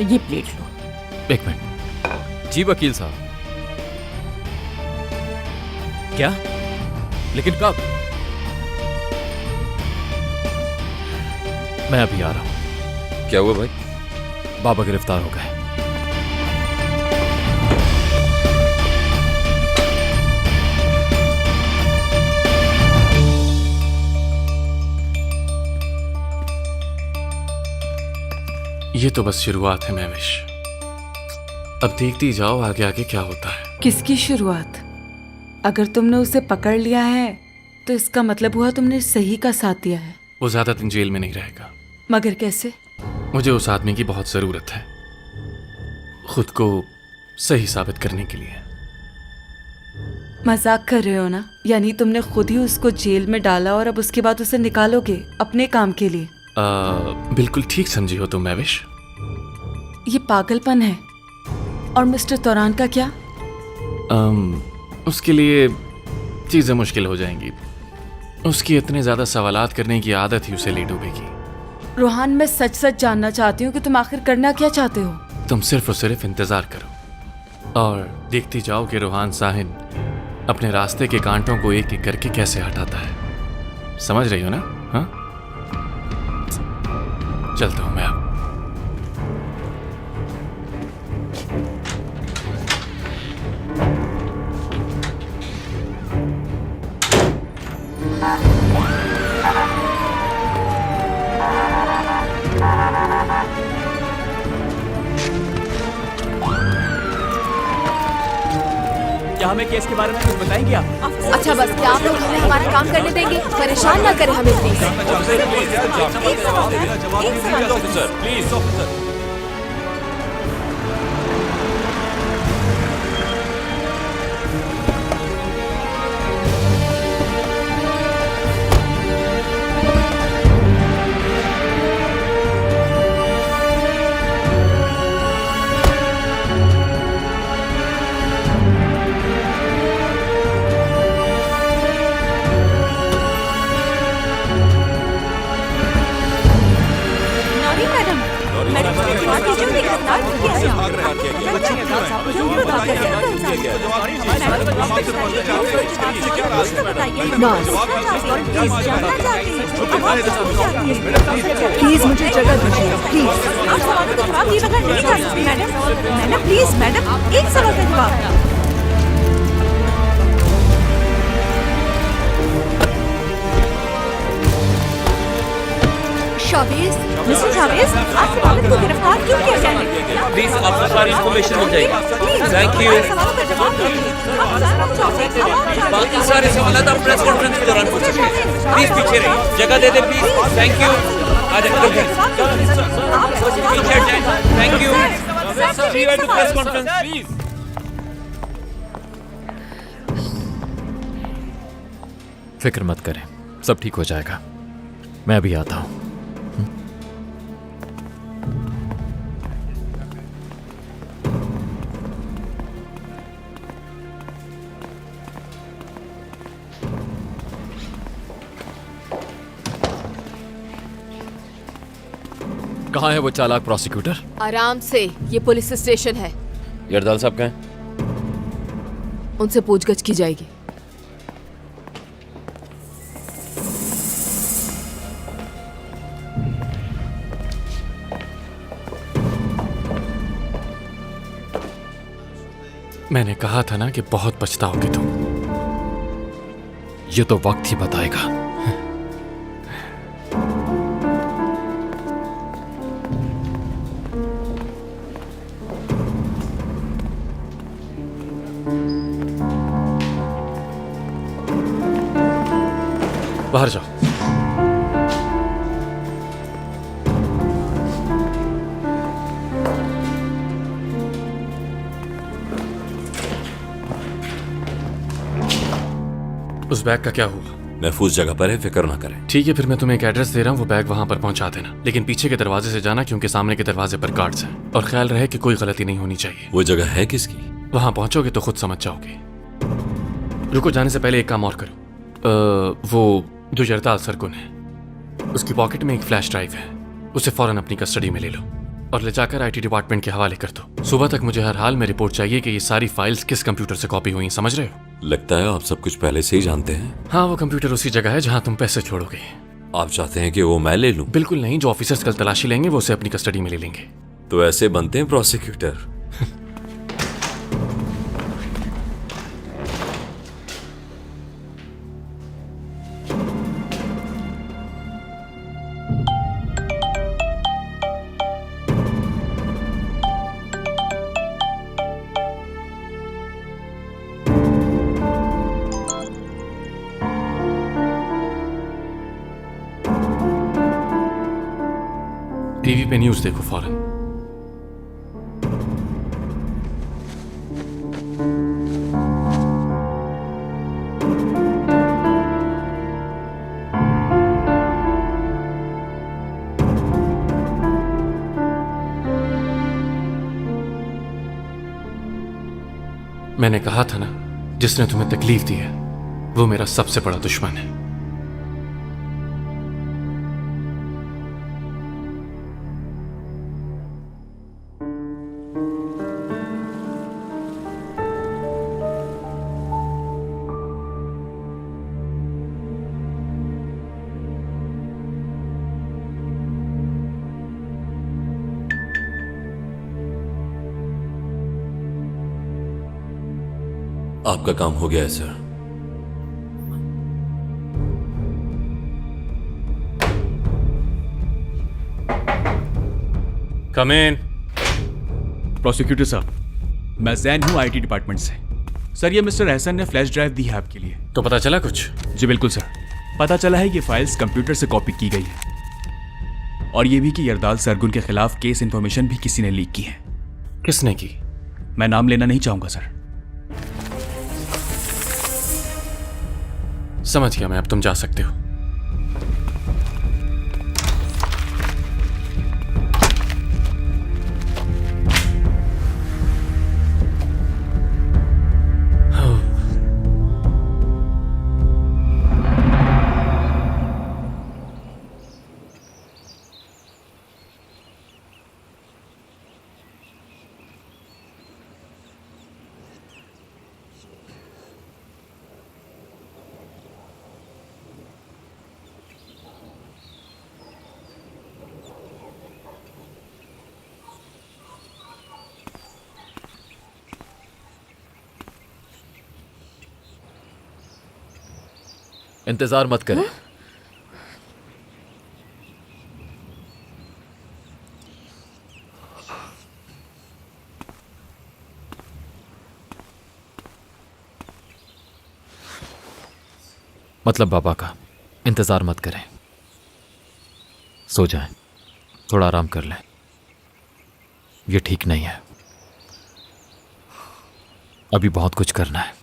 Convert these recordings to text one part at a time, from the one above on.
ये प्लेट लो। एक मिनट जी वकील साहब। क्या? लेकिन कब? मैं अभी आ रहा हूं। क्या हुआ भाई? बाबा गिरफ्तार हो गए। ये तो बस शुरुआत है महविश। अब देखती जाओ आगे आगे क्या होता है। किसकी शुरुआत? अगर तुमने उसे पकड़ लिया है तो इसका मतलब हुआ तुमने सही का साथ दिया है। वो ज्यादा दिन जेल में नहीं रहेगा। मगर कैसे? मुझे उस आदमी की बहुत जरूरत है, खुद को सही साबित करने के लिए। मजाक कर रहे हो ना? यानी तुमने खुद ही उसको जेल में डाला और अब उसके बाद उसे निकालोगे अपने काम के लिए? बिल्कुल ठीक समझी हो तुम महविश। ये पागलपन है। और मिस्टर तौरान का क्या? उसके लिए चीजें मुश्किल हो जाएंगी। उसकी इतने ज्यादा सवालात करने की आदत ही उसे ले डूबेगी। रोहान, मैं सच सच जानना चाहती हूँ कि तुम आखिर करना क्या चाहते हो? तुम सिर्फ और सिर्फ इंतजार करो और देखती जाओ कि रोहान साहिन अपने रास्ते के कांटों को एक एक करके कैसे हटाता है। समझ रही हो ना? हाँ, चलता हूं मैं अब। क्या हमें केस के बारे में कुछ बताएंगे आप? अच्छा बस क्या आप लोग हमें हमारा काम करने देंगे? परेशान ना करें हमें प्लीज। प्लीज मुझे जगह दीजिए प्लीज। आप सवालों के जवाब दिए बगैर नहीं कर सकती मैडम। मैडम प्लीज, मैडम एक सवाल का जवाब। शावेज, मिस्टर जावेद, आपके वालिद को गिरफ्तार क्यों किया गया है? प्लीज आपको सारी इन्फॉर्मेशन मिल जाएगी। Thank you. सवालों का जवाब दीजिए। बाकी सारे सवाल आप प्रेस कॉन्फ्रेंस के दौरान पूछ सकते हैं। प्लीज पीछे रहिए, जगह दे दे प्लीज। Thank you. आ जाइए पीछे हट जाए। Thank you. Press conference please. फिक्र मत करें, सब ठीक हो जाएगा। मैं अभी आता हूं। कहाँ है वो चालाक प्रोसिक्यूटर? आराम से, ये पुलिस स्टेशन है। यरदाल साहब कहाँ हैं? उनसे पूछगछ की जाएगी। मैंने कहा था ना कि बहुत पछताओगे तुम। ये तो वक्त ही बताएगा। बाहर जाओ। उस बैग का क्या हुआ? महफूज जगह पर है, फिक्र ना करें। ठीक है, फिर मैं तुम्हें एक एड्रेस दे रहा हूँ, वो बैग वहां पर पहुंचा देना। लेकिन पीछे के दरवाजे से जाना, क्योंकि सामने के दरवाजे पर गार्ड्स हैं। और ख्याल रहे कि कोई गलती नहीं होनी चाहिए। वो जगह है किसकी? वहां पहुंचोगे तो खुद समझ जाओगे। रुको, जाने से पहले एक काम और करो। वो जो जरदाल सरकुन है, उसकी पॉकेट में एक फ्लैश ड्राइव है, उसे फौरन अपनी कस्टडी में ले लो। और ले जाकर आईटी डिपार्टमेंट के हवाले कर दो। सुबह तक मुझे हर हाल में रिपोर्ट चाहिए कि ये सारी फाइल्स किस कंप्यूटर से कॉपी हुई, समझ रहे हो? लगता है आप सब कुछ पहले से ही जानते हैं। हाँ, वो कंप्यूटर उसी जगह है जहाँ तुम पैसे छोड़ोगे। आप चाहते हैं कि वो मैं ले लूं? बिल्कुल नहीं, जो ऑफिसर्स कल तलाशी लेंगे वो उसे अपनी कस्टडी में ले लेंगे। तो ऐसे बनते हैं प्रोसिक्यूटर। टीवी पे न्यूज़ देखो फौरन। मैंने कहा था ना, जिसने तुम्हें तकलीफ दी है वो मेरा सबसे बड़ा दुश्मन है। आपका काम हो गया है सर। कम इन। प्रोसिक्यूटर साहब, मैं जैन हूँ आईटी डिपार्टमेंट से। सर, ये मिस्टर एहसन ने फ्लैश ड्राइव दी है आपके लिए। तो पता चला कुछ? जी बिल्कुल सर, पता चला है कि फाइल्स कंप्यूटर से कॉपी की गई है और ये भी कि यरदाल सरगुन के खिलाफ केस इंफॉर्मेशन भी किसी ने लीक की है। किसने की? मैं नाम लेना नहीं चाहूंगा सर। समझ गया मैं, अब तुम जा सकते हो। इंतजार मत करें। मतलब बाबा का इंतजार मत करें, सो जाएं, थोड़ा आराम कर लें। ये ठीक नहीं है, अभी बहुत कुछ करना है।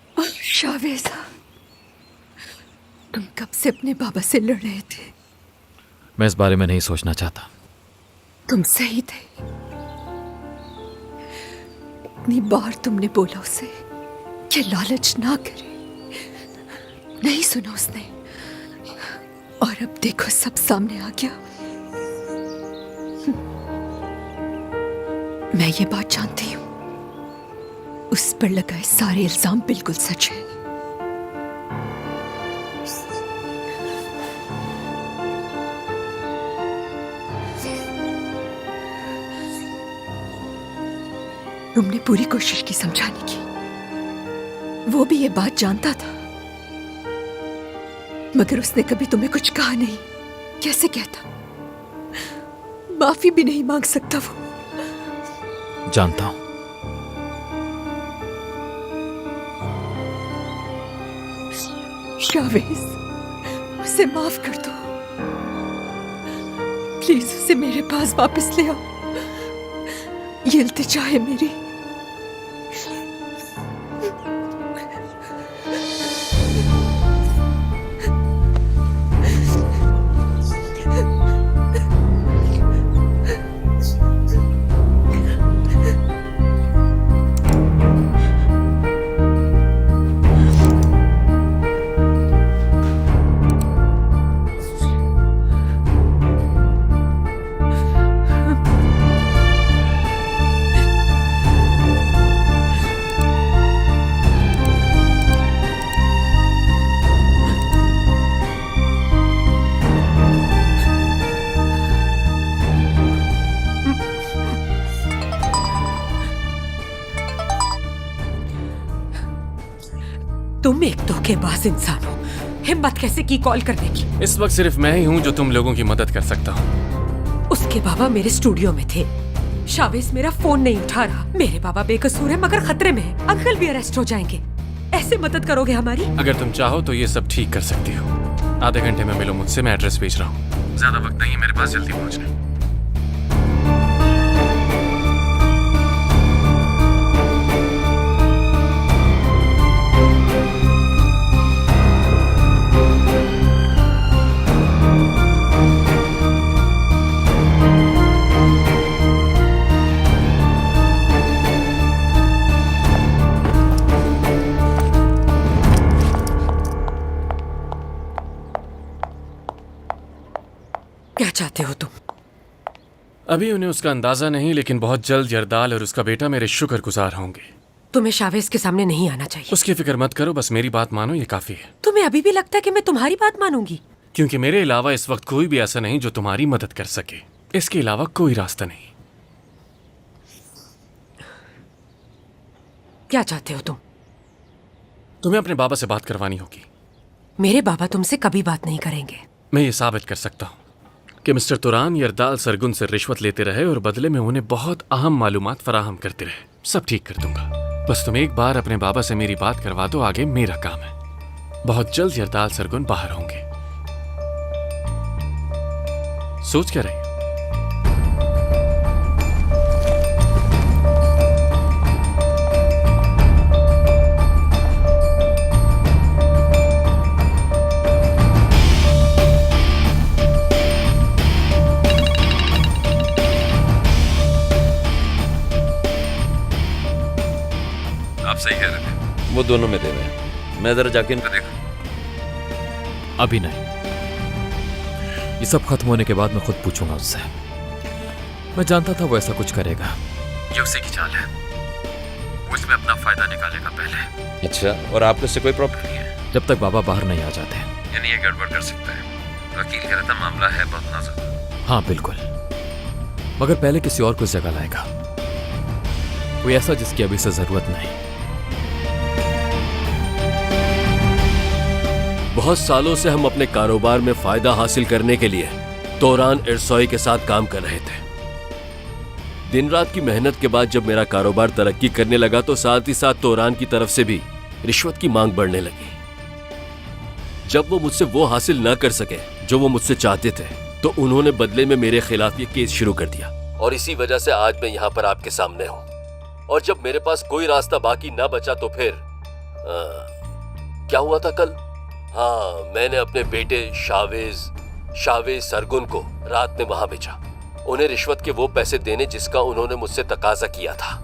शावेज, तुम कब से अपने बाबा से लड़ रहे थे? मैं इस बारे में नहीं सोचना चाहता। तुम सही थे। इतनी बार तुमने बोला उसे कि लालच ना करे, नहीं सुना उसने, और अब देखो सब सामने आ गया। मैं ये बात जानती हूं, उस पर लगाए सारे इल्जाम बिल्कुल सच है। तुमने पूरी कोशिश की समझाने की, वो भी ये बात जानता था, मगर उसने कभी तुम्हें कुछ कहा नहीं। कैसे कहता? माफी भी नहीं मांग सकता वो। जानता हूं। शावेज, उसे माफ कर दो प्लीज। उसे मेरे पास वापस ले आओ, ये इल्तिजा है मेरी। तुम एक धोखेबाज इंसान हो। हिम्मत कैसे की कॉल करने की? इस वक्त सिर्फ मैं ही हूँ जो तुम लोगों की मदद कर सकता हूँ। उसके बाबा मेरे स्टूडियो में थे। शावेज मेरा फोन नहीं उठा रहा। मेरे बाबा बेकसूर है मगर खतरे में है। अंकल भी अरेस्ट हो जाएंगे। ऐसे मदद करोगे हमारी? अगर तुम चाहो तो ये सब ठीक कर सकती हो। आधे घंटे में मिलो मुझसे, मैं एड्रेस भेज रहा हूँ। ज्यादा वक्त नहीं है मेरे पास, जल्दी पहुँचना। क्या चाहते हो तुम? अभी उन्हें उसका अंदाजा नहीं, लेकिन बहुत जल्द यरदाल और उसका बेटा मेरे शुक्रगुजार होंगे। तुम्हें शावेज के सामने नहीं आना चाहिए। उसकी फिक्र मत करो, बस मेरी बात मानो, ये काफी है। तुम्हें अभी भी लगता है कि मैं तुम्हारी बात मानूंगी? क्योंकि मेरे अलावा इस वक्त कोई भी ऐसा नहीं जो तुम्हारी मदद कर सके। इसके अलावा कोई रास्ता नहीं। क्या चाहते हो तुम? तुम्हें अपने बाबा से बात करवानी होगी। मेरे बाबा तुमसे कभी बात नहीं करेंगे। मैं ये साबित कर सकता हूँ कि मिस्टर तुरान यरदाल सरगुन से रिश्वत लेते रहे और बदले में उन्हें बहुत अहम मालूमात फराहम करते रहे। सब ठीक कर दूंगा, बस तुम एक बार अपने बाबा से मेरी बात करवा दो, आगे मेरा काम है। बहुत जल्द यरदाल सरगुन बाहर होंगे। सोच क्या रही? आप सही कह रहे थे, वो दोनों में दे रहे हैं। मैं जरा जाके इनको देखूं। अभी नहीं, ये सब खत्म होने के बाद मैं खुद पूछूंगा उससे। मैं जानता था वो ऐसा कुछ करेगा। ये उसी की चाल है, वो इसमें अपना फायदा निकालेगा पहले। अच्छा, और आपको इससे कोई प्रॉब्लम नहीं है? जब तक बाबा बाहर नहीं आ जाते। यानी ये गड़बड़ कर सकता है। वकील कह रहा था मामला है बहुत नाजुक। हाँ बिल्कुल, मगर पहले किसी और को इस जगह लाएगा, कोई ऐसा जिसकी अभी से जरूरत नहीं। बहुत सालों से हम अपने कारोबार में फायदा हासिल करने के लिए तोरान इरसोई के साथ काम कर रहे थे। दिन रात की मेहनत के बाद जब मेरा कारोबार तरक्की करने लगा तो साथ ही साथ तोरान की तरफ से भी रिश्वत की मांग बढ़ने लगी। जब वो मुझसे वो हासिल न कर सके जो वो मुझसे चाहते थे तो उन्होंने बदले में मेरे खिलाफ ये केस शुरू कर दिया, और इसी वजह से आज मैं यहाँ पर आपके सामने हूँ। और जब मेरे पास कोई रास्ता बाकी ना बचा तो फिर क्या हुआ था कल? हाँ, मैंने अपने बेटे शावेज सरगुन को रात में वहां भेजा, उन्हें रिश्वत के वो पैसे देने जिसका उन्होंने मुझसे तकाजा किया था,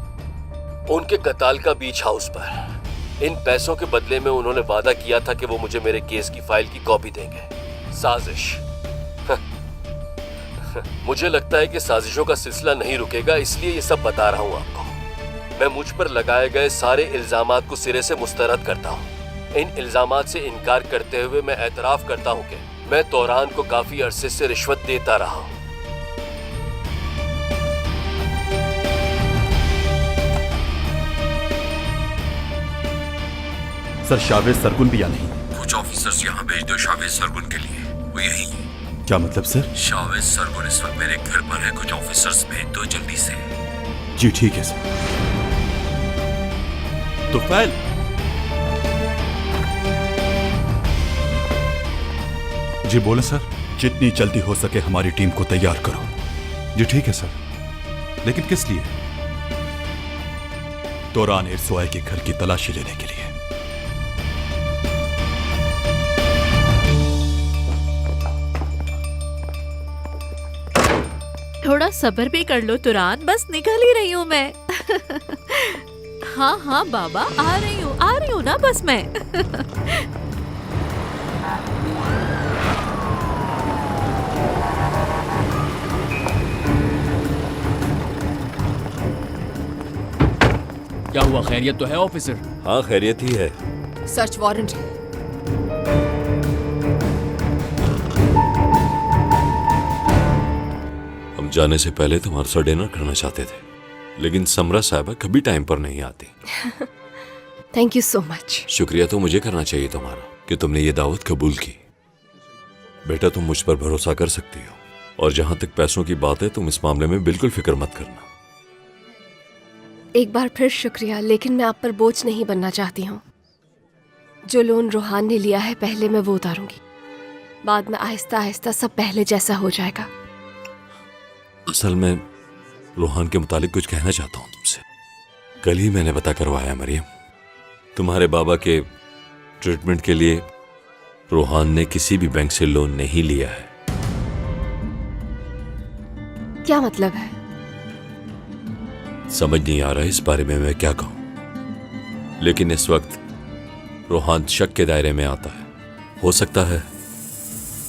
उनके कताल का बीच हाउस पर। इन पैसों के बदले में उन्होंने वादा किया था कि वो मुझे मेरे केस की फाइल की कॉपी देंगे। साजिश। मुझे लगता है कि साजिशों का सिलसिला नहीं रुकेगा, इसलिए ये सब बता रहा हूँ आपको। मैं मुझ पर लगाए गए सारे इल्जामात को सिरे से मुस्तरद करता हूँ। इन इल्जामात से इनकार करते हुए मैं एतराफ करता हूँ कि मैं तोरान को काफी अरसे से रिश्वत देता रहा हूँ। सर, शावेज सरगुन भी या नहीं? कुछ ऑफिसर्स यहाँ भेज दो शावेज सरगुन के लिए, वो यही है। क्या मतलब सर? शावेज सरगुन इस वक्त मेरे घर पर है, कुछ ऑफिसर्स भेज दो जल्दी से। जी ठीक है सर। तो फाइल जी बोले सर। जितनी जल्दी हो सके हमारी टीम को तैयार करो। जी ठीक है सर। लेकिन किस लिए? तोरान इरसोई के घर की तलाशी लेने के लिए। थोड़ा सब्र भी कर लो तुरान, बस निकल ही रही हूँ मैं। हाँ हाँ बाबा, आ रही हूँ ना बस मैं। क्या हुआ, खैरियत तो है ऑफिसर? हाँ, खैरियत ही है। Search warrant. हम जाने से पहले तुम्हारे साथ डिनर करना चाहते थे, लेकिन समरा साहिबा कभी टाइम पर नहीं आती। Thank you so much. शुक्रिया तो मुझे करना चाहिए तुम्हारा कि तुमने ये दावत कबूल की। बेटा तुम मुझ पर भरोसा कर सकती हो और जहां तक पैसों की बात है तुम इस मामले में बिल्कुल फिक्र मत करना। एक बार फिर शुक्रिया, लेकिन मैं आप पर बोझ नहीं बनना चाहती हूँ। जो लोन रोहान ने लिया है पहले मैं वो उतारूंगी, बाद में आहिस्ता आहिस्ता सब पहले जैसा हो जाएगा। असल में रोहान के मुतालिक कुछ कहना चाहता हूँ तुमसे। कल ही मैंने पता करवाया मरियम, तुम्हारे बाबा के ट्रीटमेंट के लिए रोहान ने किसी भी बैंक से लोन नहीं लिया है। क्या मतलब है? समझ नहीं आ रहा इस बारे में मैं क्या कहूं, लेकिन इस वक्त रोहान शक के दायरे में आता है। हो सकता है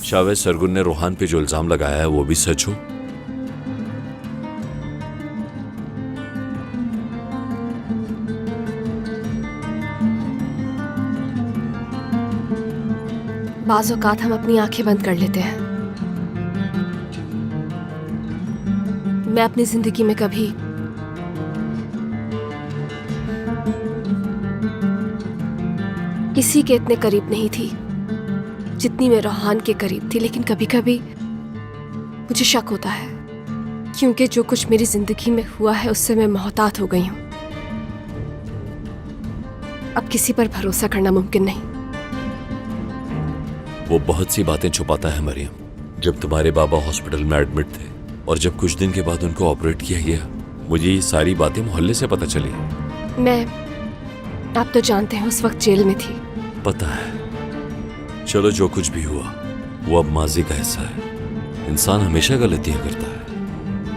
शावेज सरगुन ने रोहान पे जो इल्जाम लगाया है वो भी सच हो। बाज़ औक़ात हम अपनी आंखें बंद कर लेते हैं। मैं अपनी जिंदगी में कभी किसी के इतने करीब नहीं थी जितनी मैं रोहान के करीब थी, लेकिन कभी कभी मुझे शक होता है क्योंकि जो कुछ मेरी जिंदगी में हुआ है उससे मैं मोहतात हो गई हूं। अब किसी पर भरोसा करना मुमकिन नहीं। वो बहुत सी बातें छुपाता है मरियम। जब तुम्हारे बाबा हॉस्पिटल में एडमिट थे और जब कुछ दिन के बाद उनको ऑपरेट किया गया, मुझे ये सारी बातें मोहल्ले से पता चली। आप तो जानते हैं उस वक्त जेल में थी। पता है। चलो जो कुछ भी हुआ वो अब माजी का हिस्सा है। इंसान हमेशा गलतियां करता है,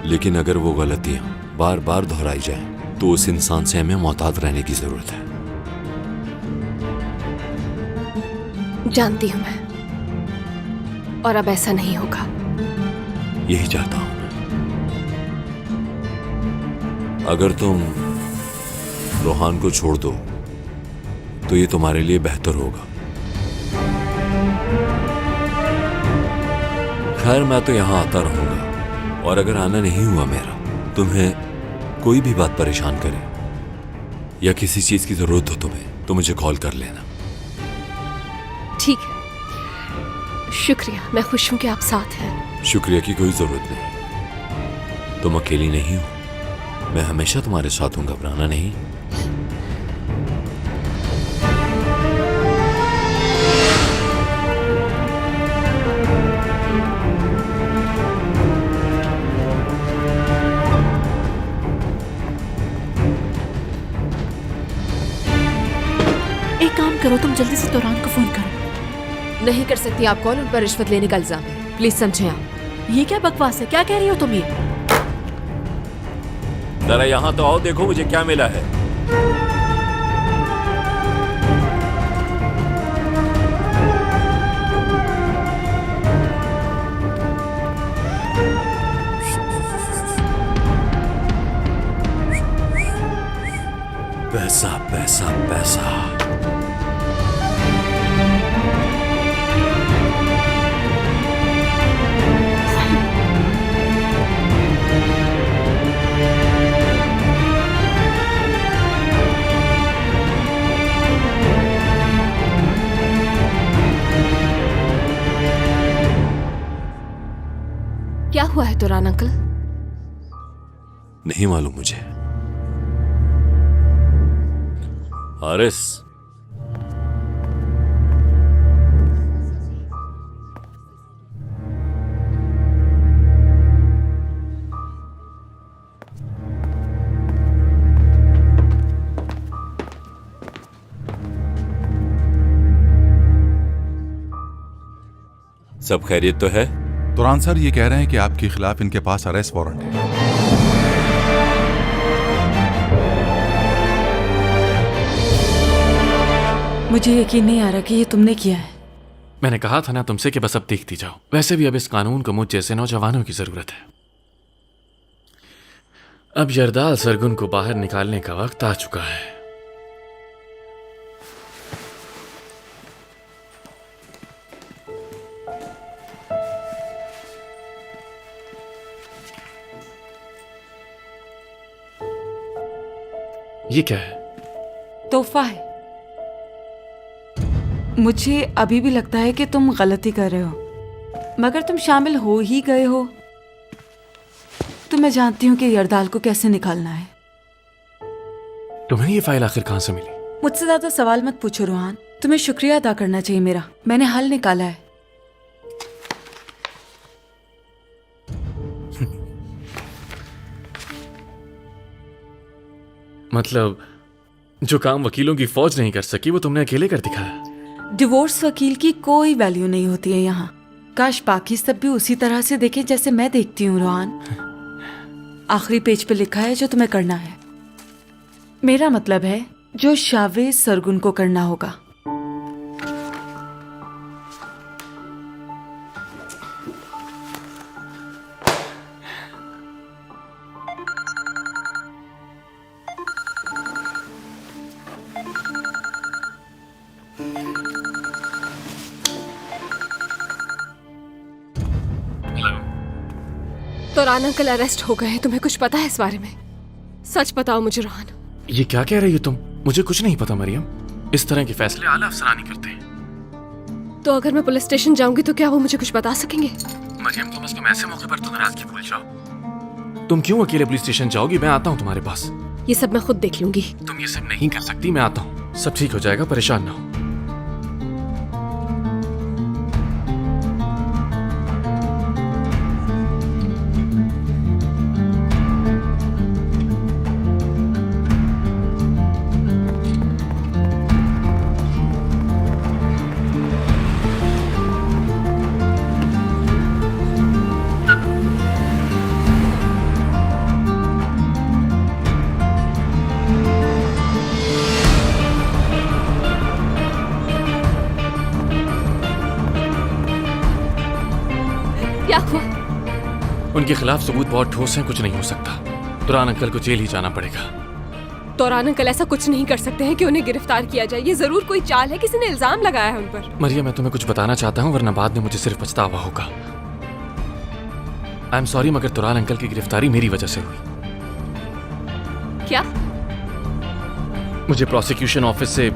लेकिन अगर वो गलतियां बार बार दोहराई जाएं तो उस इंसान से हमें मोहतात रहने की जरूरत है। जानती हूं मैं, और अब ऐसा नहीं होगा। यही चाहता हूं मैं। अगर तुम रोहान को छोड़ दो तो ये तुम्हारे लिए बेहतर होगा। खैर मैं तो यहां आता रहूंगा, और अगर आना नहीं हुआ मेरा, तुम्हें कोई भी बात परेशान करे या किसी चीज की जरूरत हो तुम्हें, तो मुझे कॉल कर लेना। ठीक है, शुक्रिया। मैं खुश हूं कि आप साथ हैं। शुक्रिया की कोई जरूरत नहीं। तुम अकेली नहीं हो, मैं हमेशा तुम्हारे साथ हूं, घबराना नहीं। एक काम करो, तुम जल्दी से तुरान को फोन करो। नहीं कर सकती आप कॉल, उन पर रिश्वत लेने का इल्जाम है। प्लीज समझें आप। ये क्या बकवास है? क्या कह रही हो तुम ये? जरा यहां तो आओ, देखो मुझे क्या मिला है। पैसा पैसा पैसा। क्या हुआ है तुरान अंकल? नहीं मालूम मुझे। हारिस, सब खैरियत तो है? तुरान सर ये कह रहे हैं कि आपके खिलाफ इनके पास अरेस्ट वारंट है। मुझे यकीन नहीं आ रहा कि ये तुमने किया है। मैंने कहा था ना तुमसे कि बस अब देखती जाओ। वैसे भी अब इस कानून को मुझ जैसे नौजवानों की जरूरत है। अब यरदाल सरगुन को बाहर निकालने का वक्त आ चुका है। ये क्या है? तोहफा है। मुझे अभी भी लगता है कि तुम गलती कर रहे हो, मगर तुम शामिल हो ही गए हो तो मैं जानती हूँ कि यरदाल को कैसे निकालना है। तुम्हें ये फाइल आखिर कहाँ से मिली? मुझसे ज्यादा सवाल मत पूछो रोहान, तुम्हें शुक्रिया अदा करना चाहिए मेरा। मैंने हल निकाला है। मतलब जो काम वकीलों की फौज नहीं कर सकी वो तुमने अकेले कर दिखाया। डिवोर्स वकील की कोई वैल्यू नहीं होती है यहाँ। काश बाकी सब भी उसी तरह से देखें जैसे मैं देखती हूँ रोहान। आखिरी पेज पे लिखा है जो तुम्हें करना है। मेरा मतलब है जो शावेज सरगुन को करना होगा। तोरान अंकल अरेस्ट हो गए हैं। तुम्हें कुछ पता है इस बारे में? सच बताओ मुझे रोहान। ये क्या कह रही हो तुम? मुझे कुछ नहीं पता मरियम। इस तरह के फैसले आला अफसरानी करते हैं। तो अगर मैं पुलिस स्टेशन जाऊंगी तो क्या वो मुझे कुछ बता सकेंगे? मरियम कम से कम ऐसे मौके पर तो नाराजगी भूल जाओ। तुम क्यों अकेले पुलिस स्टेशन जाओगी? मैं आता हूँ तुम्हारे पास। ये सब मैं खुद देख लूंगी। तुम ये सब नहीं कर सकती, मैं आता हूँ। सब ठीक हो जाएगा, परेशान ना हो। क्या हुआ? उनके खिलाफ सबूत बहुत ठोस है, कुछ नहीं हो सकता। तुरान अंकल को जेल ही जाना पड़ेगा। तोरान अंकल ऐसा कुछ नहीं कर सकते हैं कि उन्हें गिरफ्तार किया जाए। ये जरूर कोई चाल है, किसी ने इल्जाम लगाया है उन पर। मरियम मैं तुम्हें कुछ बताना चाहता हूँ वरना बाद में मुझे सिर्फ पछतावा होगा। आई एम सॉरी मगर तुरान अंकल की गिरफ्तारी मेरी वजह से हुई। क्या? मुझे प्रोसिक्यूशन ऑफिस से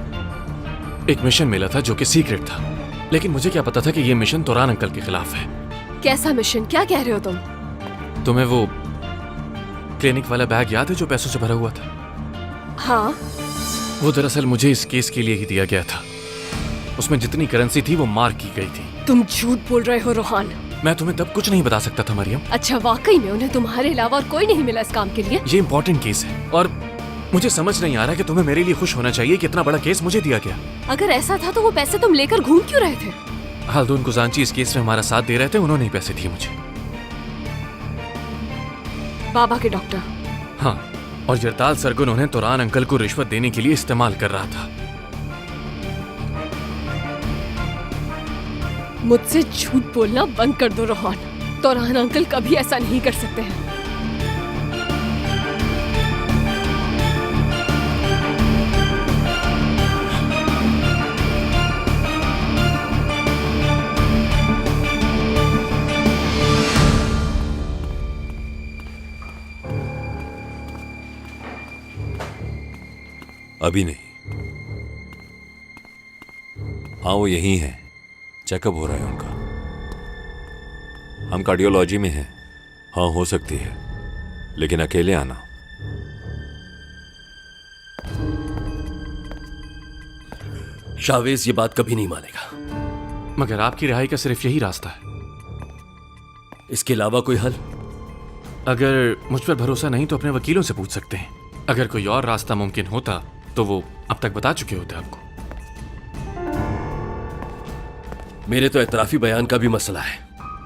एक मिशन मिला था जो कि सीक्रेट था, लेकिन मुझे क्या पता था कि ये मिशन तुरान अंकल के खिलाफ है। कैसा मिशन? क्या कह रहे हो तुम? तुम्हें वो क्लिनिक वाला बैग याद है जो पैसों से भरा हुआ था? हाँ। वो दरअसल मुझे इस केस के लिए ही दिया गया था। उसमें जितनी करेंसी थी वो मार्क की गई थी। तुम झूठ बोल रहे हो रोहान। मैं तुम्हें तब कुछ नहीं बता सकता था मरियम। अच्छा, वाकई में उन्हें तुम्हारे अलावा और कोई नहीं मिला इस काम के लिए? ये इम्पोर्टेंट केस है और मुझे समझ नहीं आ रहा कि तुम्हें मेरे लिए खुश होना चाहिए कि इतना बड़ा केस मुझे दिया गया। अगर ऐसा था तो वो पैसे तुम लेकर घूम क्यों रहे थे? हालदून गुजांची इस केस में हमारा साथ दे रहे थे, उन्होंने ही पैसे दिए मुझे। बाबा के डॉक्टर? हाँ, और यरदाल सरगुन उन्हें तुरान अंकल को रिश्वत देने के लिए इस्तेमाल कर रहा था। मुझसे झूठ बोलना बंद कर दो रोहान। तुरान अंकल कभी ऐसा नहीं कर सकते हैं। अभी नहीं। हाँ वो यही है, चेकअप हो रहा है उनका। हम कार्डियोलॉजी में हैं। हाँ हो सकती है, लेकिन अकेले आना। शावेज ये बात कभी नहीं मानेगा। मगर आपकी रिहाई का सिर्फ यही रास्ता है। इसके अलावा कोई हल? अगर मुझ पर भरोसा नहीं तो अपने वकीलों से पूछ सकते हैं। अगर कोई और रास्ता मुमकिन होता तो वो अब तक बता चुके होते आपको। मेरे तो एतराफी बयान का भी मसला है।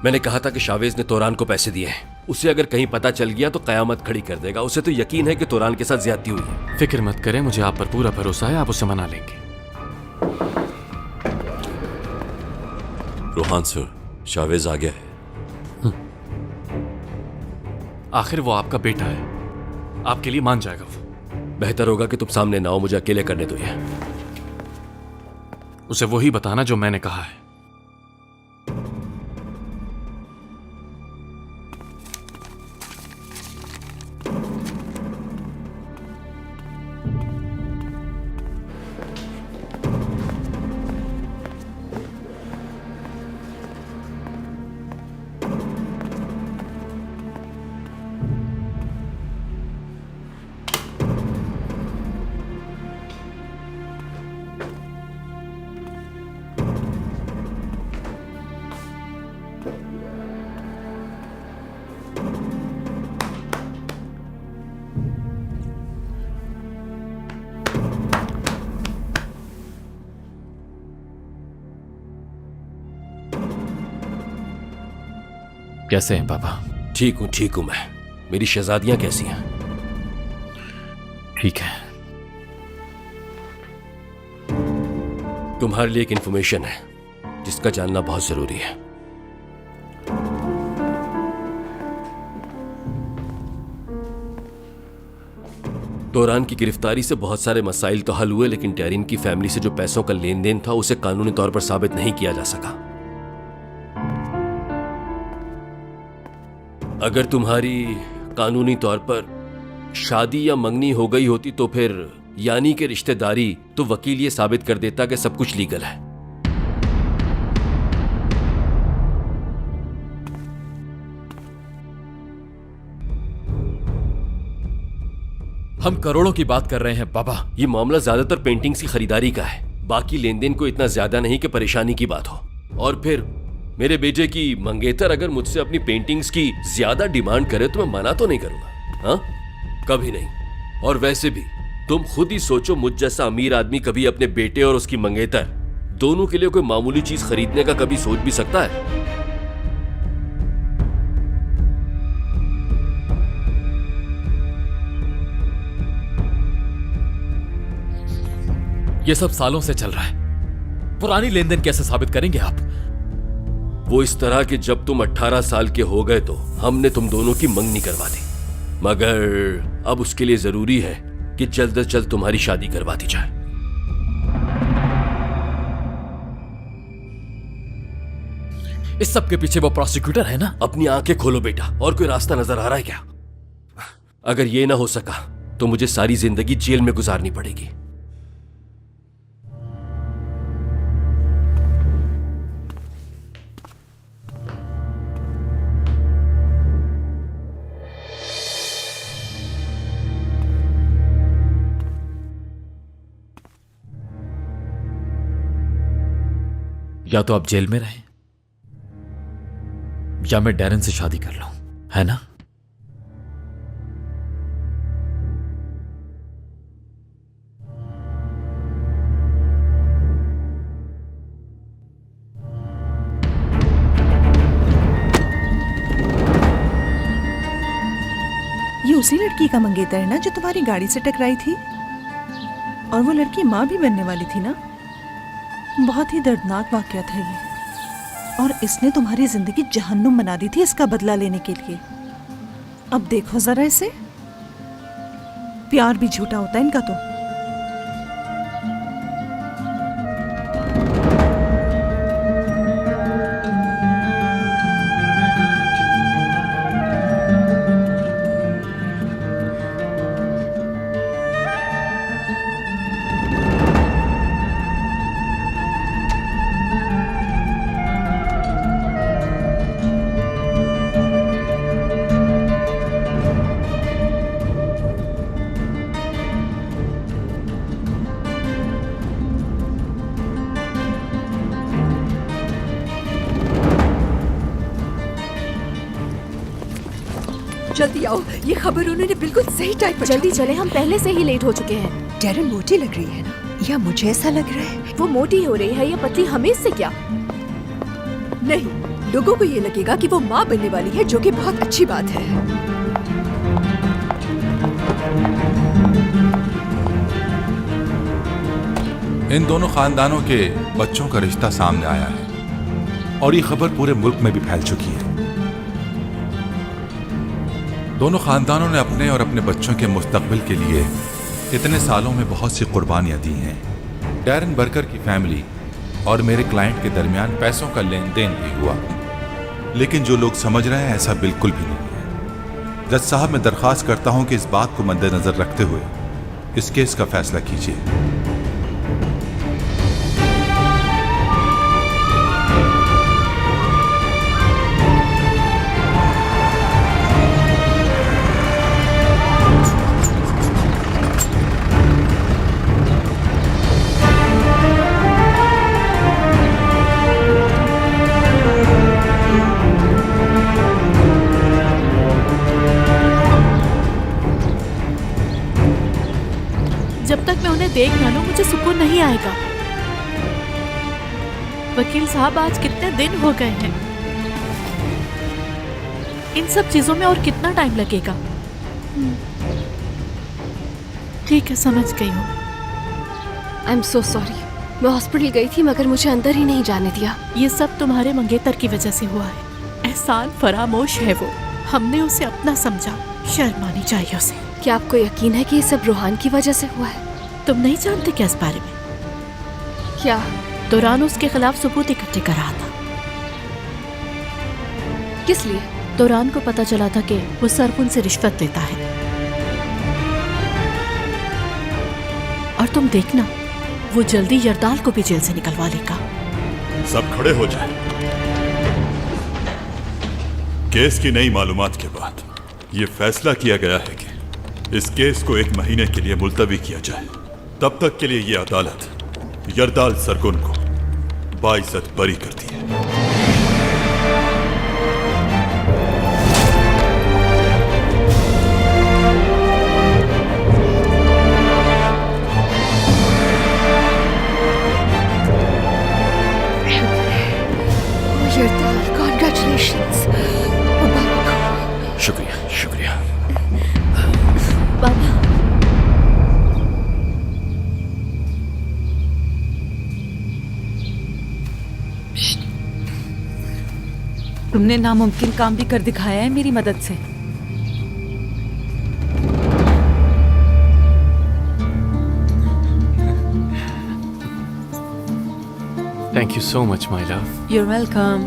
मैंने कहा था कि शावेज ने तोरान को पैसे दिए हैं। उसे अगर कहीं पता चल गया तो कयामत खड़ी कर देगा। उसे तो यकीन है कि तोरान के साथ ज्यादती हुई है। फिक्र मत करें, मुझे आप पर पूरा भरोसा है, आप उसे मना लेंगे। रोहान सर, शावेज आ गया है। आखिर वो आपका बेटा है, आपके लिए मान जाएगा वो। बेहतर होगा कि तुम सामने ना हो, मुझे अकेले करने दो। उसे वही बताना जो मैंने कहा है। कैसे हैं पापा? ठीक हूं मैं। मेरी शहजादियां कैसी हैं? ठीक है। तुम्हारे लिए एक इंफॉर्मेशन है जिसका जानना बहुत जरूरी है। तोरान की गिरफ्तारी से बहुत सारे मसाइल तो हल हुए, लेकिन डैरिन की फैमिली से जो पैसों का लेन देन था उसे कानूनी तौर पर साबित नहीं किया जा सका। अगर तुम्हारी कानूनी तौर पर शादी या मंगनी हो गई होती तो फिर यानी कि रिश्तेदारी, तो वकील ये साबित कर देता कि सब कुछ लीगल है। हम करोड़ों की बात कर रहे हैं बाबा। ये मामला ज्यादातर पेंटिंग्स की खरीदारी का है, बाकी लेन देन को इतना ज्यादा नहीं कि परेशानी की बात हो। और फिर मेरे बेटे की मंगेतर अगर मुझसे अपनी पेंटिंग्स की ज्यादा डिमांड करे तो मैं मना तो नहीं करूंगा, हाँ? कभी नहीं। और वैसे भी तुम खुद ही सोचो, मुझ जैसा अमीर आदमी कभी अपने बेटे और उसकी मंगेतर दोनों के लिए कोई मामूली चीज खरीदने का कभी सोच भी सकता है? ये सब सालों से चल रहा है, पुरानी लेन देन कैसे साबित करेंगे आप? वो इस तरह कि जब तुम 18 साल के हो गए तो हमने तुम दोनों की मंगनी करवा दी, मगर अब उसके लिए जरूरी है कि जल्द से जल्द तुम्हारी शादी करवा दी जाए। इस सब के पीछे वो प्रोसिक्यूटर है ना? अपनी आंखें खोलो बेटा, और कोई रास्ता नजर आ रहा है क्या? अगर ये ना हो सका तो मुझे सारी जिंदगी जेल में गुजारनी पड़ेगी। या तो आप जेल में रहें या मैं डैरन से शादी कर लूं, है ना? ये उसी लड़की का मंगेतर है ना जो तुम्हारी गाड़ी से टकराई थी? और वो लड़की माँ भी बनने वाली थी ना? बहुत ही दर्दनाक वाकया था ये, और इसने तुम्हारी जिंदगी जहन्नुम बना दी थी इसका बदला लेने के लिए। अब देखो जरा इसे, प्यार भी झूठा होता है इनका तो। जल्दी आओ, ये खबर उन्होंने बिल्कुल सही टाइम पर। जल्दी चले, हम पहले से ही लेट हो चुके हैं। डैरन मोटी लग रही है ना, या मुझे ऐसा लग रहा है? वो मोटी हो रही है या पतली, हमें इससे क्या? नहीं, लोगों को ये लगेगा कि वो माँ बनने वाली है, जो कि बहुत अच्छी बात है। इन दोनों खानदानों के बच्चों का रिश्ता सामने आया है और ये खबर पूरे मुल्क में भी फैल चुकी है। दोनों खानदानों ने अपने और अपने बच्चों के मुस्तकबिल के लिए इतने सालों में बहुत सी कुर्बानियां दी हैं। डैरन बर्कर की फैमिली और मेरे क्लाइंट के दरमियान पैसों का लेन देन भी हुआ, लेकिन जो लोग समझ रहे हैं ऐसा बिल्कुल भी नहीं है। जज साहब, मैं दरख्वास्त करता हूं कि इस बात को मद्देनजर रखते हुए इस केस का फैसला कीजिए। जब तक मैं उन्हें देख ना लूं मुझे सुकून नहीं आएगा। वकील साहब, आज कितने दिन हो गए हैं इन सब चीजों में और कितना टाइम लगेगा? ठीक है, समझ गई हूँ। I am so sorry. मैं हॉस्पिटल गई थी मगर मुझे अंदर ही नहीं जाने दिया। ये सब तुम्हारे मंगेतर की वजह से हुआ है। एहसान फरामोश है वो, हमने उसे अपना समझा। शर्म आनी चाहिए उसे। क्या आपको यकीन है कि ये सब रोहान की वजह से हुआ है? तुम नहीं जानते क्या इस बारे में? क्या? तुरान उसके खिलाफ सबूत इकट्ठे कर रहा था। किस लिए? तुरान को पता चला था कि वो सरगुन से रिश्वत लेता है। और तुम देखना, वो जल्दी यरदाल को भी जेल से निकलवा लेगा। सब खड़े हो जाए। केस की नई मालूमात के बाद ये फैसला किया गया है कि इस केस को 1 महीने के लिए मुलतवी किया जाए। तब तक के लिए ये अदालत यरदाल सरगुन को बाइज्जत बरी करती है। यरदाल, congratulations। शुक्रिया, शुक्रिया। बाबा, तुमने नामुमकिन काम भी कर दिखाया है मेरी मदद से। Thank you so much my love. You're welcome.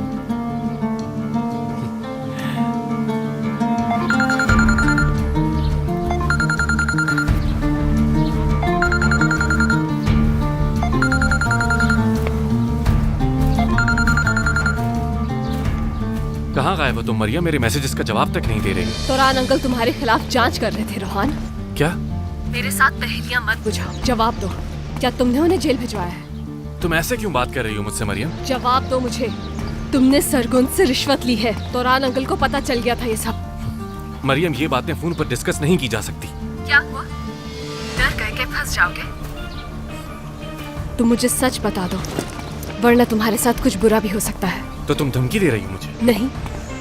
कहाँ गायब हो तुम मरियम? मेरे मैसेजेस का जवाब तक नहीं दे रही। तुरान अंकल तुम्हारे खिलाफ जांच कर रहे थे रोहान। क्या? मेरे साथ पहेलियां मत बुझाओ। जवाब दो, क्या तुमने उन्हें जेल भिजवाया है? तुम ऐसे क्यों बात कर रही हो मुझसे मरियम? जवाब दो मुझे। तुमने सरगुन से रिश्वत ली है। तुरान अंकल को पता चल गया था ये सब। मरियम, ये बातें फोन पर डिस्कस नहीं की जा सकती। क्या हुआ? डर गए कि फंस जाओगे? तुम मुझे सच बता दो, वरना तुम्हारे साथ कुछ बुरा भी हो सकता है। तो तुम धमकी दे रही हो मुझे? नहीं,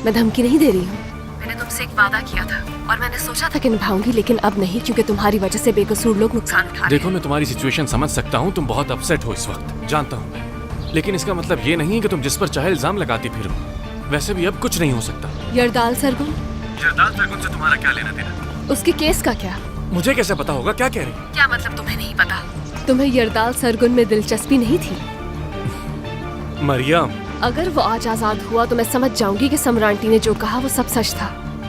मैं धमकी नहीं दे रही हूँ। मैंने तुमसे एक वादा किया था और मैंने सोचा था कि निभाऊंगी, लेकिन अब नहीं, क्योंकि तुम्हारी वजह से बेकसूर लोग नुकसान उठा रहे हैं। देखो, मैं तुम्हारी सिचुएशन समझ सकता हूँ। तुम बहुत अपसेट हो इस वक्त, जानता हूँ मैं। लेकिन इसका मतलब ये नहीं कि तुम जिस पर चाहे इल्जाम लगाती फिरो। वैसे भी अब कुछ नहीं हो सकता। यरदाल सरगुन? यरदाल सरगुन से तुम्हारा क्या लेना देना? उसके केस का क्या? मुझे कैसे पता होगा? क्या कह रही? क्या मतलब तुम्हें नहीं पता? तुम्हें यरदाल सरगुन में दिलचस्पी नहीं थी? मरियम, अगर वो आज आजाद हुआ तो मैं समझ जाऊंगी कि सम्रांटी ने जो कहा वो सब सच था।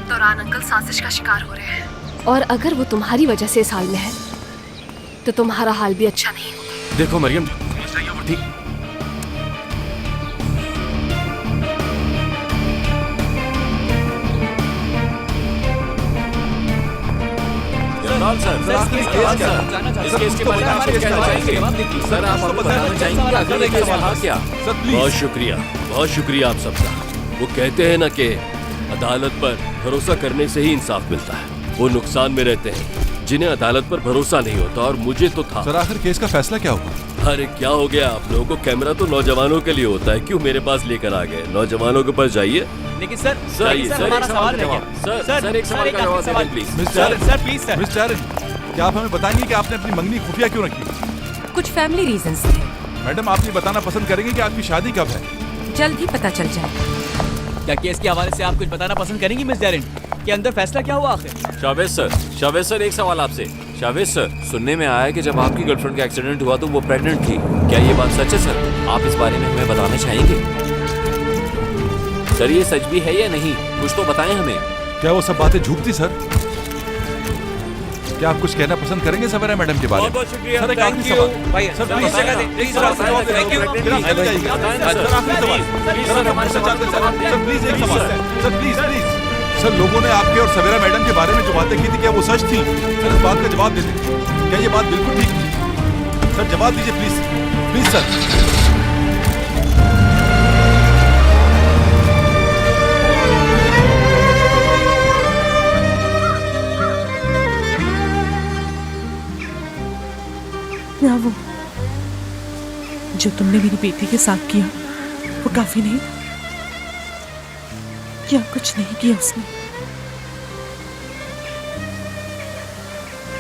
तुरान अंकल साजिश का शिकार हो रहे हैं, और अगर वो तुम्हारी वजह से इस हाल में है तो तुम्हारा हाल भी अच्छा नहीं होगा। देखो मरियम, समझ रही हो वो ठीक? सर, आप आपको बताना चाहेंगे आखिर ये केस रहा क्या? बहुत शुक्रिया, बहुत शुक्रिया आप सबका। वो कहते हैं ना कि अदालत पर भरोसा करने से ही इंसाफ मिलता है। वो नुकसान में रहते हैं जिन्हें अदालत पर भरोसा नहीं होता, और मुझे तो था। सर, आखिर केस का फैसला क्या हुआ? अरे क्या हो गया आप लोगों को? कैमरा तो नौजवानों के लिए होता है, क्यों मेरे पास लेकर आ गए? नौजवानों के पास जाइए। लेकिन सर, हमारा सवाल रह गया। सर, एक सवाल का जवाब दें प्लीज। मिस्टर, क्या आप हमें बताएंगे कि आपने अपनी मंगनी खुफिया क्यों रखी? कुछ फैमिली रीजंस थे। मैडम, आप ये बताना पसंद करेंगे कि आपकी शादी कब है? जल्द ही पता चल जाएगा। क्या केस के हवाले से आप कुछ बताना पसंद करेंगी मिस डेरिन? के अंदर फैसला क्या हुआ आखिर? शावेज सर, एक सवाल आपसे। शावेज सर, सुनने में आया कि जब आपकी गर्लफ्रेंड का एक्सीडेंट हुआ तो वो प्रेग्नेंट थी। क्या ये बात सच है सर? आप इस बारे में हमें बताना चाहेंगे? सर, ये सच भी है या नहीं? कुछ तो बताएं हमें। क्या वो सब बातें झूठ थी सर? क्या आप कुछ कहना पसंद करेंगे सवेरा मैडम के बारे में? बहुत शुक्रिया। सर, एक आखिरी सवाल। भाई, सर, प्लीज जगह दें। Please sir, thank you. फिर आप चले जाइएगा। सर, आखिरी सवाल। सर, प्लीज एक सवाल। Sir, please. सर, लोगों ने आपके और सवेरा मैडम के बारे में जो बातें की थी, क्या वो सच थी? सर, इस बात का जवाब दे दें। क्या ये बात बिल्कुल ठीक थी? सर, जवाब दीजिए प्लीज। Please sir. ब्रावो, जो तुमने मेरी बेटी के साथ किया वो काफी नहीं? क्या कुछ नहीं किया उसने।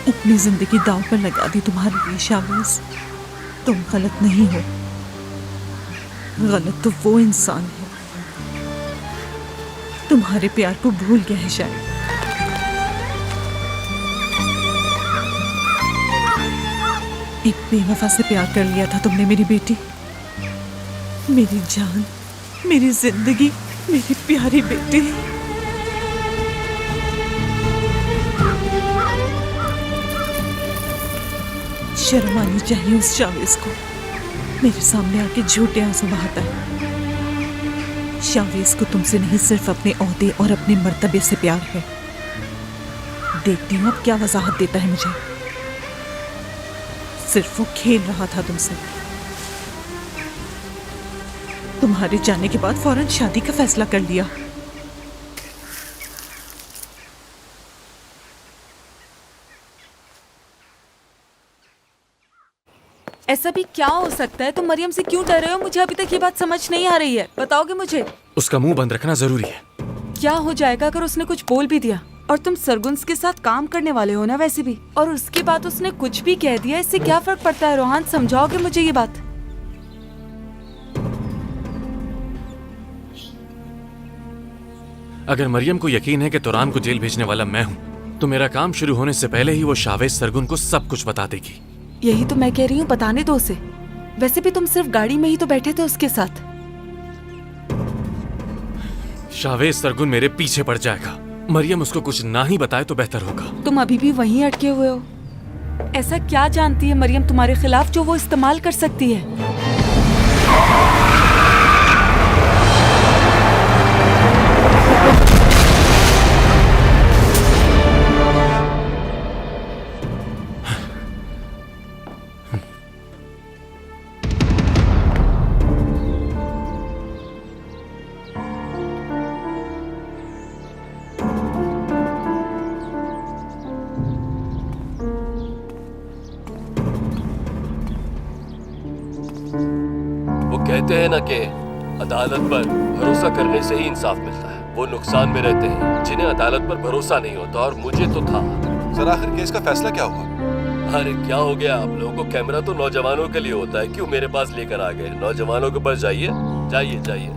अपनी जिंदगी दांव पर लगा दी तुम्हारे लिए शाहबाज। तुम गलत नहीं हो, गलत तो वो इंसान है तुम्हारे प्यार को भूल गया है शायद। एक बेवफा से प्यार कर लिया था तुमने मेरी बेटी, मेरी जान, मेरी जिंदगी, मेरी प्यारी बेटी। शर्म आनी चाहिए उस शावेज को, मेरे सामने आके झूठे आंसू बहाता है। शावेज को तुमसे नहीं, सिर्फ अपने ओहदे और अपने मर्तबे से प्यार है। देखती हूँ अब क्या वजाहत देता है मुझे। सिर्फ वो खेल रहा था तुमसे। तुम्हारे जाने के बाद फौरन शादी का फैसला कर लिया। ऐसा भी क्या हो सकता है? तुम मरियम से क्यों डर रहे हो? मुझे अभी तक ये बात समझ नहीं आ रही है, बताओगे मुझे? उसका मुंह बंद रखना जरूरी है। क्या हो जाएगा अगर उसने कुछ बोल भी दिया? और तुम सरगुन्स के साथ काम करने वाले हो ना वैसे भी, और उसके बाद उसने कुछ भी कह दिया, इससे क्या फर्क पड़ता है? रोहान, समझाओगे मुझे ये बात? अगर मरियम को यकीन है कि तुरान को जेल भेजने वाला मैं हूँ, तो मेरा काम शुरू होने से पहले ही वो शावेज सरगुन को सब कुछ बता देगी। यही तो मैं कह रही हूँ, बताने दो उसे। वैसे भी तुम सिर्फ गाड़ी में ही तो बैठे थे उसके साथ। शावेज सरगुन मेरे पीछे पड़ जाएगा। मरियम उसको कुछ ना ही बताए तो बेहतर होगा। तुम अभी भी वहीं अटके हुए हो। ऐसा क्या जानती है मरियम तुम्हारे खिलाफ जो वो इस्तेमाल कर सकती है? कहते हैं ना कि अदालत पर भरोसा करने से ही इंसाफ मिलता है। वो नुकसान में रहते हैं जिन्हें अदालत पर भरोसा नहीं होता, और मुझे तो था। सर, आखिर केस का फैसला क्या हुआ? अरे क्या हो गया आप लोगों को? कैमरा तो नौजवानों के लिए होता है, क्यों मेरे पास लेकर आ गए? नौजवानों के पास जाइए, जाइए जाइए।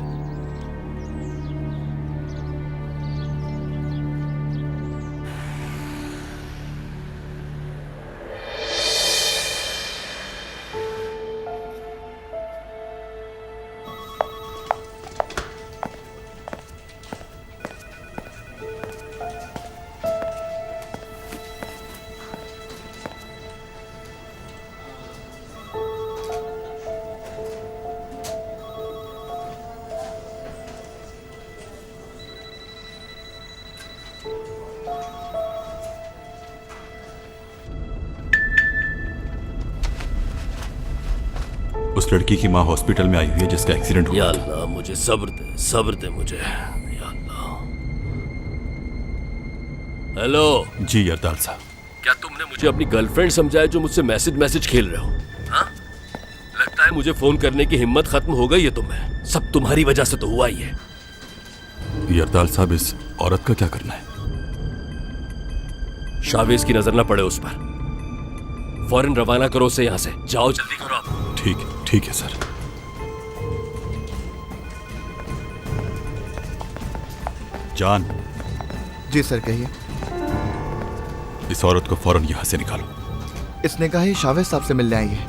उस लड़की की माँ हॉस्पिटल में आई हुई है जिसका एक्सीडेंट हुआ। या अल्लाह, मुझे सब्र दे मुझे। या अल्लाह। हेलो जी यरदाल साहब। क्या तुमने मुझे अपनी गर्लफ्रेंड समझा है जो मुझसे मैसेज खेल रहे हो? हाँ? लगता है मुझे फोन करने की हिम्मत खत्म हो गई है तुम्हें। सब तुम्हारी वजह से तो हुआ ही है। यरदाल साहब, इस औरत का क्या करना है? शावेज की नजर ना पड़े उस पर। फौरन रवाना करो उसे यहाँ से। जाओ जल्दी करो आप। ठीक है सर। जान। जी सर, कहिए। इस औरत को फौरन यहां से निकालो। इसने कहा ही शावेज साहब से मिलने आई है।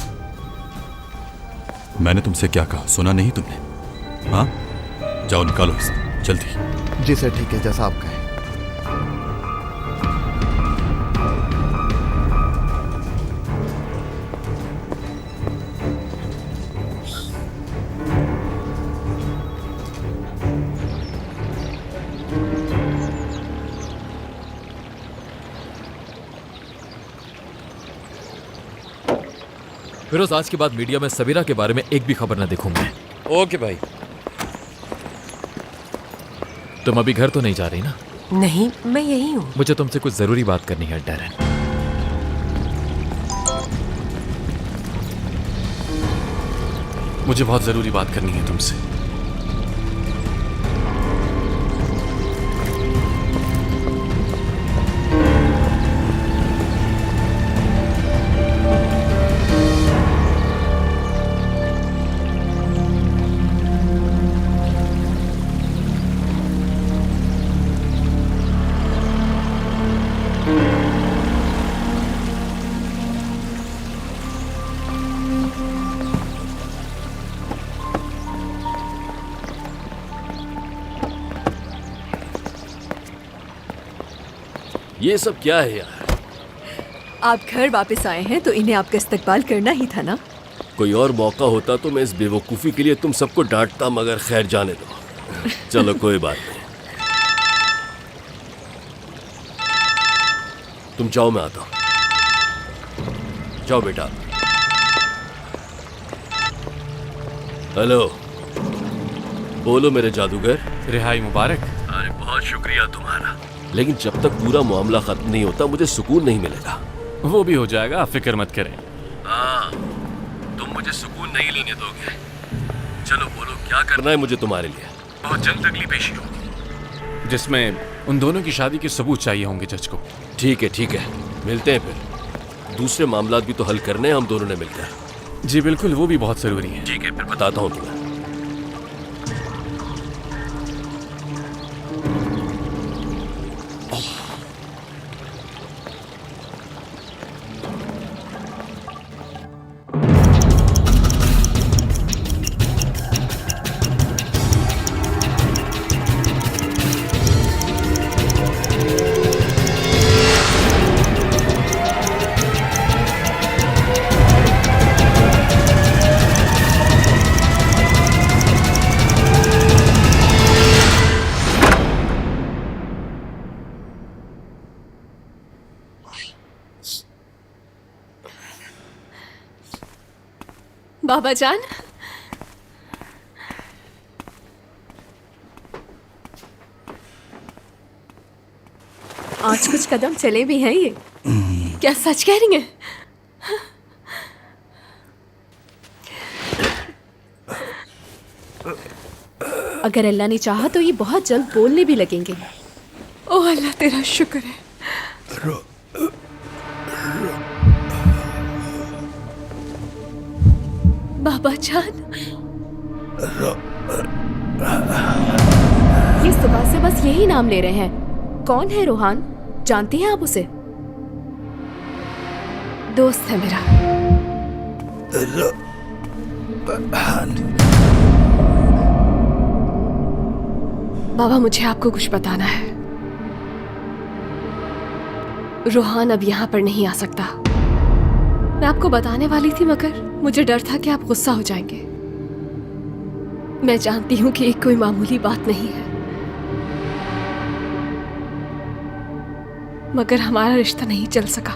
मैंने तुमसे क्या कहा, सुना नहीं तुमने? हाँ, जाओ निकालो इसे जल्दी। जी सर, ठीक है, जैसा आप कहें। फिरोज, आज के बाद मीडिया में सबीरा के बारे में एक भी खबर ना देखूं मैं। ओके भाई। तुम अभी घर तो नहीं जा रही ना? नहीं, मैं यही हूँ। मुझे तुमसे कुछ जरूरी बात करनी है डैरेन। मुझे बहुत जरूरी बात करनी है तुमसे। ये सब क्या है यार? आप घर वापस आए हैं तो इन्हें आपका इस्तकबाल करना ही था ना। कोई और मौका होता तो मैं इस बेवकूफ़ी के लिए तुम सबको डांटता, मगर खैर जाने दो। चलो कोई बात नहीं, तुम जाओ, मैं आता हूं। जाओ बेटा। हेलो, बोलो मेरे जादूगर। रिहाई मुबारक। अरे बहुत शुक्रिया तुम्हारा, लेकिन जब तक पूरा मामला खत्म नहीं होता मुझे सुकून नहीं मिलेगा। वो भी हो जाएगा, आप फिक्र मत करें। हाँ, तुम मुझे सुकून नहीं लेने दोगे। चलो बोलो क्या करना है मुझे तुम्हारे लिए। बहुत जल्द अगली पेशी होगी जिसमें उन दोनों की शादी के सबूत चाहिए होंगे जज को। ठीक है, मिलते हैं फिर। दूसरे मामलात भी तो हल करने हैं हम दोनों ने मिलकर। जी बिल्कुल, वो भी बहुत जरूरी है। ठीक है, फिर बताता हूँ तुम्हें। बाबा जान, आज कुछ कदम चले भी हैं ये। क्या सच कह रही हैं? अगर अल्लाह ने चाहा तो ये बहुत जल्द बोलने भी लगेंगे। ओह अल्लाह, तेरा शुक्र है। बाबा जान, ये सुबह से बस यही नाम ले रहे हैं। कौन है रोहान? जानती हैं आप उसे? दोस्त है मेरा। बाबा, मुझे आपको कुछ बताना है। रोहान अब यहाँ पर नहीं आ सकता। मैं आपको बताने वाली थी मगर मुझे डर था कि आप गुस्सा हो जाएंगे। मैं जानती हूँ कि ये कोई मामूली बात नहीं है, मगर हमारा रिश्ता नहीं चल सका।